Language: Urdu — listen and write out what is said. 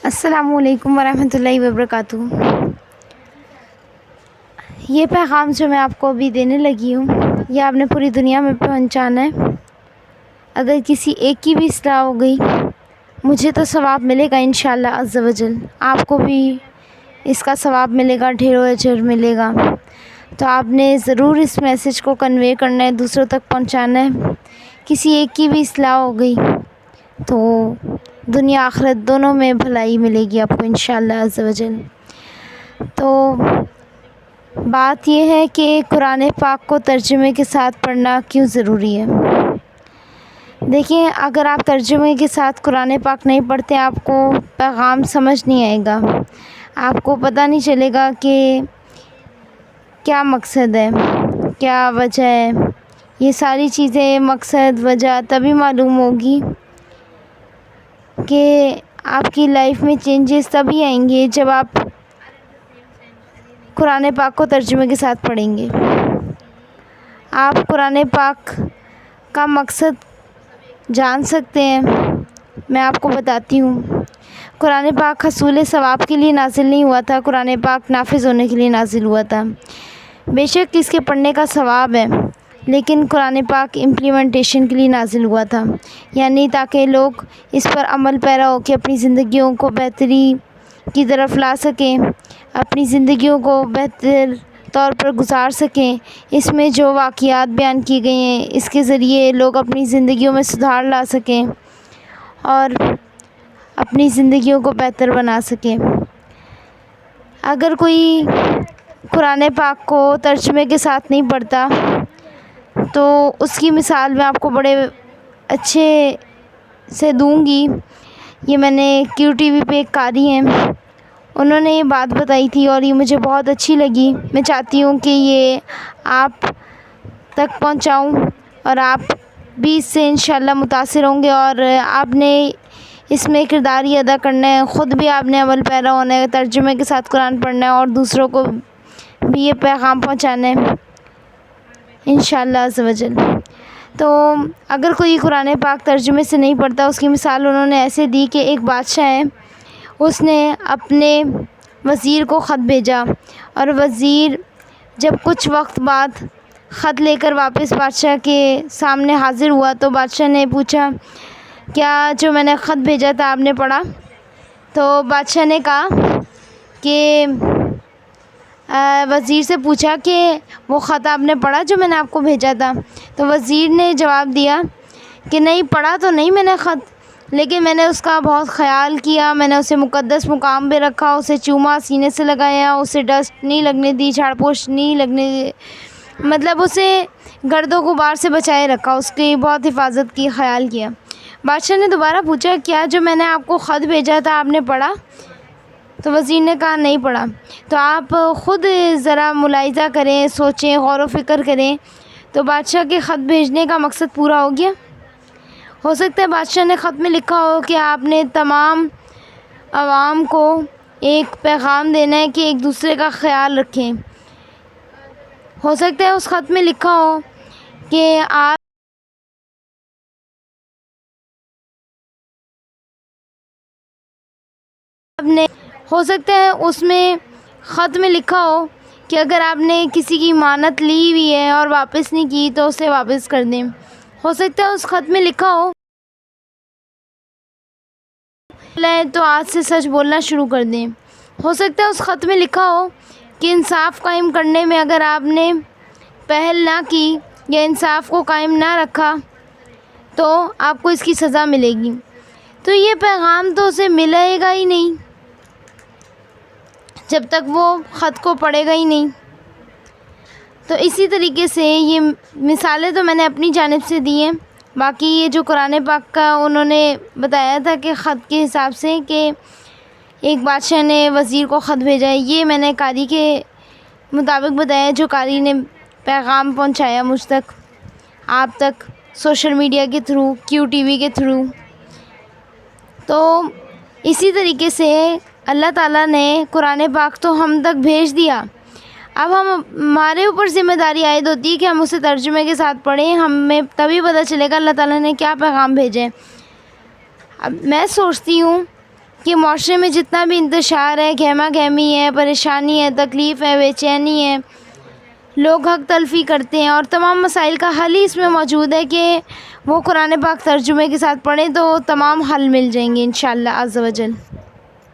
السلام علیکم ورحمۃ اللہ وبرکاتہ۔ یہ پیغام جو میں آپ کو ابھی دینے لگی ہوں یہ آپ نے پوری دنیا میں پہنچانا ہے۔ اگر کسی ایک کی بھی اصلاح ہو گئی مجھے تو ثواب ملے گا انشاءاللہ عز و جل، آپ کو بھی اس کا ثواب ملے گا، ڈھیروں اجر ملے گا۔ تو آپ نے ضرور اس میسج کو کنوے کرنا ہے، دوسروں تک پہنچانا ہے۔ کسی ایک کی بھی اصلاح ہو گئی تو دنیا آخرت دونوں میں بھلائی ملے گی آپ کو انشاءاللہ عز و جل۔ تو بات یہ ہے کہ قرآن پاک کو ترجمے کے ساتھ پڑھنا کیوں ضروری ہے۔ دیکھیں، اگر آپ ترجمے کے ساتھ قرآن پاک نہیں پڑھتے آپ کو پیغام سمجھ نہیں آئے گا، آپ کو پتہ نہیں چلے گا کہ کیا مقصد ہے، کیا وجہ ہے۔ یہ ساری چیزیں مقصد وجہ تبھی معلوم ہوگی کہ آپ کی لائف میں چینجز تبھی آئیں گے جب آپ قرآن پاک کو ترجمے کے ساتھ پڑھیں گے۔ آپ قرآن پاک کا مقصد جان سکتے ہیں، میں آپ کو بتاتی ہوں۔ قرآن پاک حصول ثواب کے لیے نازل نہیں ہوا تھا، قرآن پاک نافذ ہونے کے لیے نازل ہوا تھا۔ بے شک اس کے پڑھنے کا ثواب ہے، لیکن قرآن پاک امپلیمنٹیشن کے لیے نازل ہوا تھا، یعنی تاکہ لوگ اس پر عمل پیرا ہو کے اپنی زندگیوں کو بہتری کی طرف لا سکیں، اپنی زندگیوں کو بہتر طور پر گزار سکیں۔ اس میں جو واقعات بیان کی گئی ہیں اس کے ذریعے لوگ اپنی زندگیوں میں سدھار لا سکیں اور اپنی زندگیوں کو بہتر بنا سکیں۔ اگر کوئی قرآن پاک کو ترجمے کے ساتھ نہیں پڑھتا تو اس کی مثال میں آپ کو بڑے اچھے سے دوں گی۔ یہ میں نے کیو ٹی وی پہ ایک قاری ہیں، انہوں نے یہ بات بتائی تھی اور یہ مجھے بہت اچھی لگی۔ میں چاہتی ہوں کہ یہ آپ تک پہنچاؤں اور آپ بھی اس سے انشاءاللہ متاثر ہوں گے، اور آپ نے اس میں کردار ہی ادا کرنا ہے، خود بھی آپ نے عمل پیرا ہونا ہے، ترجمے کے ساتھ قرآن پڑھنا ہے اور دوسروں کو بھی یہ پیغام پہنچانا ہے انشاءاللہ عز و جل۔ تو اگر کوئی قرآن پاک ترجمے سے نہیں پڑھتا، اس کی مثال انہوں نے ایسے دی کہ ایک بادشاہ ہے، اس نے اپنے وزیر کو خط بھیجا اور وزیر جب کچھ وقت بعد خط لے کر واپس بادشاہ کے سامنے حاضر ہوا تو بادشاہ نے پوچھا کیا جو میں نے خط بھیجا تھا آپ نے پڑھا؟ تو بادشاہ نے کہا کہ وزیر سے پوچھا کہ وہ خط آپ نے پڑھا جو میں نے آپ کو بھیجا تھا؟ تو وزیر نے جواب دیا کہ نہیں پڑھا تو نہیں میں نے خط، لیکن میں نے اس کا بہت خیال کیا، میں نے اسے مقدس مقام پہ رکھا، اسے چوما، سینے سے لگایا، اسے ڈسٹ نہیں لگنے دی، جھاڑ پوچھ نہیں لگنے دی، مطلب اسے گرد و غبار سے بچائے رکھا، اس کی بہت حفاظت کی، خیال کیا۔ بادشاہ نے دوبارہ پوچھا کیا جو میں نے آپ کو خط بھیجا تھا آپ نے پڑھا؟ تو وزیر نے کہا نہیں پڑھا۔ تو آپ خود ذرا ملاحظہ کریں، سوچیں، غور و فکر کریں، تو بادشاہ کے خط بھیجنے کا مقصد پورا ہو گیا۔ ہو سکتا ہے بادشاہ نے خط میں لکھا ہو کہ آپ نے تمام عوام کو ایک پیغام دینا ہے کہ ایک دوسرے کا خیال رکھیں۔ ہو سکتا ہے اس خط میں لکھا ہو کہ آپ نے، ہو سکتا ہے اس میں خط میں لکھا ہو کہ اگر آپ نے کسی کی امانت لی ہوئی ہے اور واپس نہیں کی تو اسے واپس کر دیں۔ ہو سکتا ہے اس خط میں لکھا ہو تو آج سے سچ بولنا شروع کر دیں۔ ہو سکتا ہے اس خط میں لکھا ہو کہ انصاف قائم کرنے میں اگر آپ نے پہل نہ کی یا انصاف کو قائم نہ رکھا تو آپ کو اس کی سزا ملے گی۔ تو یہ پیغام تو اسے ملے گا ہی نہیں جب تک وہ خط کو پڑھے گا ہی نہیں۔ تو اسی طریقے سے یہ مثالیں تو میں نے اپنی جانب سے دی ہیں، باقی یہ جو قرآن پاک کا انہوں نے بتایا تھا کہ خط کے حساب سے کہ ایک بادشاہ نے وزیر کو خط بھیجا ہے، یہ میں نے قاری کے مطابق بتایا، جو قاری نے پیغام پہنچایا مجھ تک، آپ تک، سوشل میڈیا کے تھرو، کیو ٹی وی کے تھرو۔ تو اسی طریقے سے اللہ تعالیٰ نے قرآن پاک تو ہم تک بھیج دیا، اب ہمارے اوپر ذمہ داری عائد ہوتی ہے کہ ہم اسے ترجمے کے ساتھ پڑھیں، ہمیں تبھی پتہ چلے گا اللہ تعالیٰ نے کیا پیغام بھیجے۔ اب میں سوچتی ہوں کہ معاشرے میں جتنا بھی انتشار ہے، گہما گہمی ہے، پریشانی ہے، تکلیف ہے، بے چینی ہے، لوگ حق تلفی کرتے ہیں، اور تمام مسائل کا حل ہی اس میں موجود ہے کہ وہ قرآن پاک ترجمے کے ساتھ پڑھیں تو تمام حل مل جائیں گے انشاءاللہ عز و جل۔